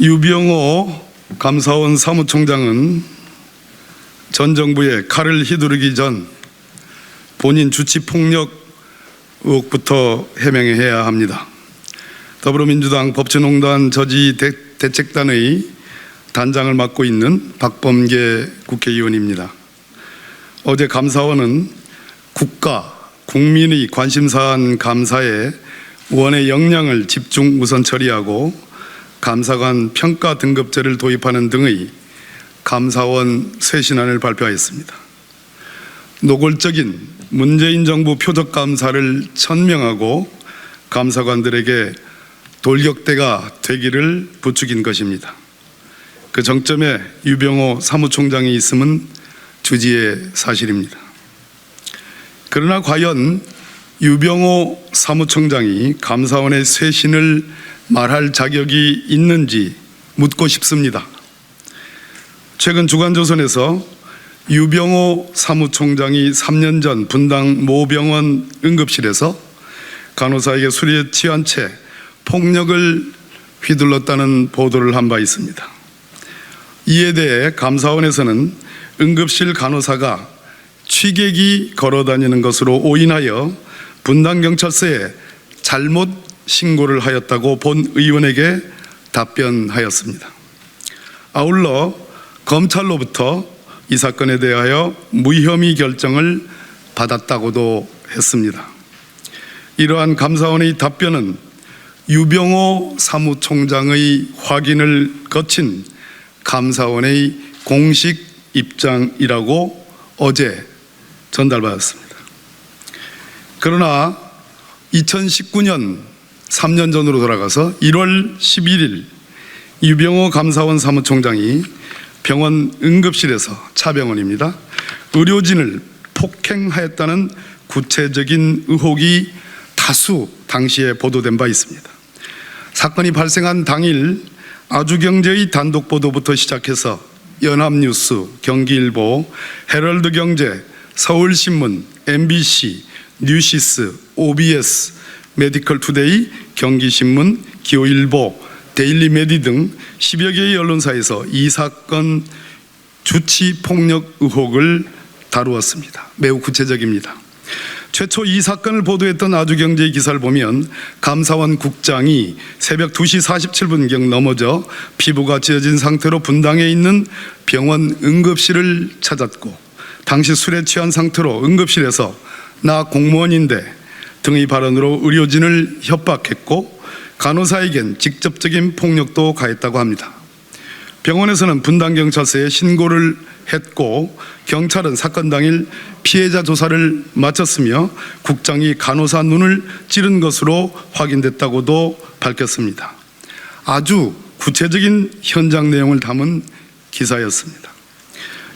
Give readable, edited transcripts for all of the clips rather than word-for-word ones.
유병호 감사원 사무총장은 전 정부의 칼을 휘두르기 전 본인 주치폭력 의혹부터 해명해야 합니다. 더불어민주당 법제농단 저지 대책단의 단장을 맡고 있는 박범계 국회의원입니다. 어제 감사원은 국민의 관심사안 감사에 원의 역량을 집중 우선 처리하고 감사관 평가 등급제를 도입하는 등의 감사원 쇄신안을 발표하였습니다. 노골적인 문재인 정부 표적 감사를 천명하고 감사관들에게 돌격대가 되기를 부추긴 것입니다. 그 정점에 유병호 사무총장이 있음은 주지의 사실입니다. 그러나 과연 유병호 사무총장이 감사원의 쇄신을 말할 자격이 있는지 묻고 싶습니다. 최근 주간조선에서 유병호 사무총장이 3년 전 분당 모병원 응급실에서 간호사에게 술에 취한 채 폭력을 휘둘렀다는 보도를 한 바 있습니다. 이에 대해 감사원에서는 응급실 간호사가 취객이 걸어다니는 것으로 오인하여 분당경찰서에 잘못 신고를 하였다고 본 의원에게 답변하였습니다. 아울러 검찰로부터 이 사건에 대하여 무혐의 결정을 받았다고도 했습니다. 이러한 감사원의 답변은 유병호 사무총장의 확인을 거친 감사원의 공식 입장이라고 어제 전달받았습니다. 그러나 2019년 3년 전으로 돌아가서 1월 11일 유병호 감사원 사무총장이 병원 응급실에서 차병원입니다. 의료진을 폭행하였다는 구체적인 의혹이 다수 당시에 보도된 바 있습니다. 사건이 발생한 당일 아주경제의 단독 보도부터 시작해서 연합뉴스, 경기일보, 헤럴드경제, 서울신문, MBC, 뉴시스, OBS, 메디컬투데이, 경기신문, 기호일보, 데일리메디 등 10여 개의 언론사에서 이 사건 주치폭력 의혹을 다루었습니다. 매우 구체적입니다. 최초 이 사건을 보도했던 아주경제의 기사를 보면 감사원 국장이 새벽 2시 47분경 넘어져 피부가 찢어진 상태로 분당에 있는 병원 응급실을 찾았고 당시 술에 취한 상태로 응급실에서 나 공무원인데 등의 발언으로 의료진을 협박했고 간호사에겐 직접적인 폭력도 가했다고 합니다. 병원에서는 분당경찰서에 신고를 했고 경찰은 사건 당일 피해자 조사를 마쳤으며 국장이 간호사 눈을 찌른 것으로 확인됐다고도 밝혔습니다. 아주 구체적인 현장 내용을 담은 기사였습니다.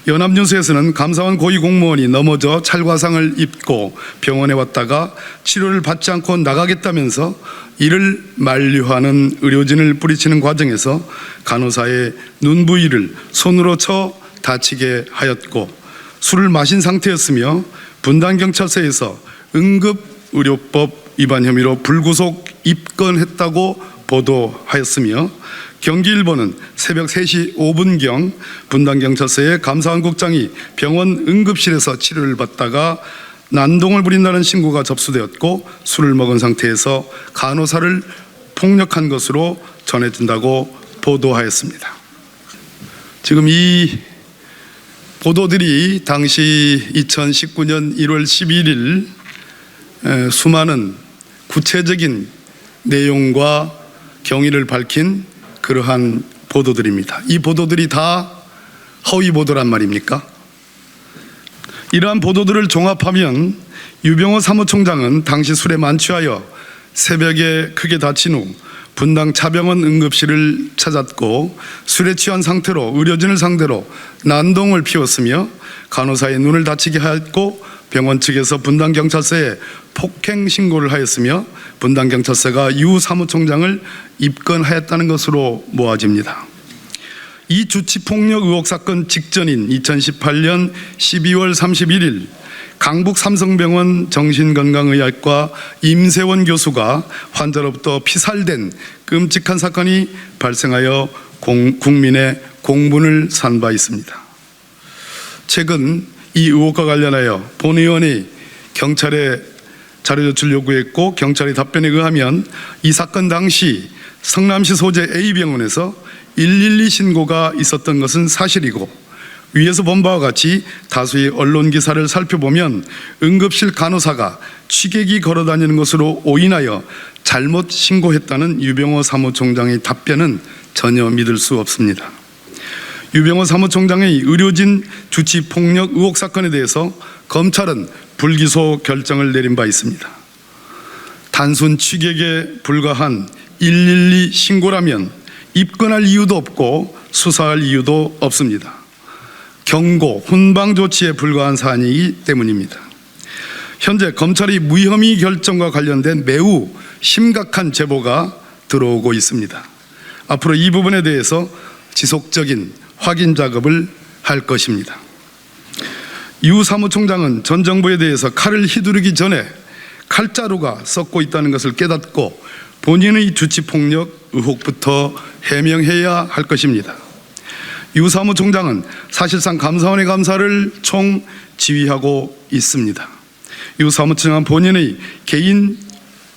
연합뉴스에서는 감사원 고위공무원이 넘어져 찰과상을 입고 병원에 왔다가 치료를 받지 않고 나가겠다면서 이를 만류하는 의료진을 뿌리치는 과정에서 간호사의 눈 부위를 손으로 쳐 다치게 하였고 술을 마신 상태였으며 분당경찰서에서 응급의료법 위반 혐의로 불구속 입건했다고 보도하였으며 경기일보는 새벽 3시 5분경 분당경찰서의 감사원 국장이 병원 응급실에서 치료를 받다가 난동을 부린다는 신고가 접수되었고 술을 먹은 상태에서 간호사를 폭력한 것으로 전해진다고 보도하였습니다. 지금 이 보도들이 당시 2019년 1월 11일 수많은 구체적인 내용과 경위를 밝힌 그러한 보도들입니다. 이 보도들이 다 허위 보도란 말입니까? 이러한 보도들을 종합하면 유병호 사무총장은 당시 술에 만취하여 새벽에 크게 다친 후 분당 차병원 응급실을 찾았고 술에 취한 상태로 의료진을 상대로 난동을 피웠으며 간호사의 눈을 다치게 하였고 병원 측에서 분당경찰서에 폭행 신고를 하였으며 분당경찰서가 유 사무총장을 입건하였다는 것으로 모아집니다. 이 주치폭력 의혹 사건 직전인 2018년 12월 31일 강북 삼성병원 정신건강의학과 임세원 교수가 환자로부터 피살된 끔찍한 사건이 발생하여 국민의 공분을 산 바 있습니다. 최근 이 의혹과 관련하여 본 의원이 경찰에 자료 제출 요구했고, 경찰의 답변에 의하면 이 사건 당시 성남시 소재 A병원에서 112 신고가 있었던 것은 사실이고, 위에서 본 바와 같이 다수의 언론 기사를 살펴보면 응급실 간호사가 취객이 걸어다니는 것으로 오인하여 잘못 신고했다는 유병호 사무총장의 답변은 전혀 믿을 수 없습니다. 유병호 사무총장의 의료진 주치폭력 의혹 사건에 대해서 검찰은 불기소 결정을 내린 바 있습니다. 단순 취객에 불과한 112 신고라면 입건할 이유도 없고 수사할 이유도 없습니다. 경고, 훈방 조치에 불과한 사안이기 때문입니다. 현재 검찰이 무혐의 결정과 관련된 매우 심각한 제보가 들어오고 있습니다. 앞으로 이 부분에 대해서 지속적인 확인 작업을 할 것입니다. 유 사무총장은 전 정부에 대해서 칼을 휘두르기 전에 칼자루가 썩고 있다는 것을 깨닫고 본인의 주치폭력 의혹부터 해명해야 할 것입니다. 유 사무총장은 사실상 감사원의 감사를 총지휘하고 있습니다. 유 사무총장 본인의 개인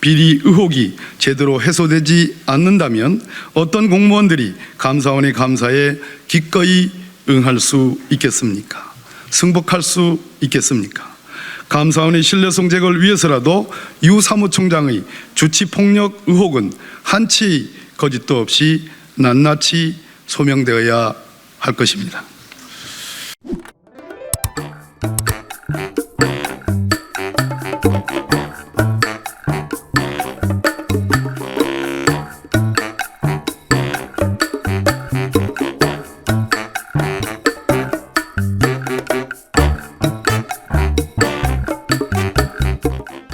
비리 의혹이 제대로 해소되지 않는다면 어떤 공무원들이 감사원의 감사에 기꺼이 응할 수 있겠습니까? 승복할 수 있겠습니까? 감사원의 신뢰성 제거를 위해서라도 유 사무총장의 주치폭력 의혹은 한치 거짓도 없이 낱낱이 소명되어야 할 것입니다.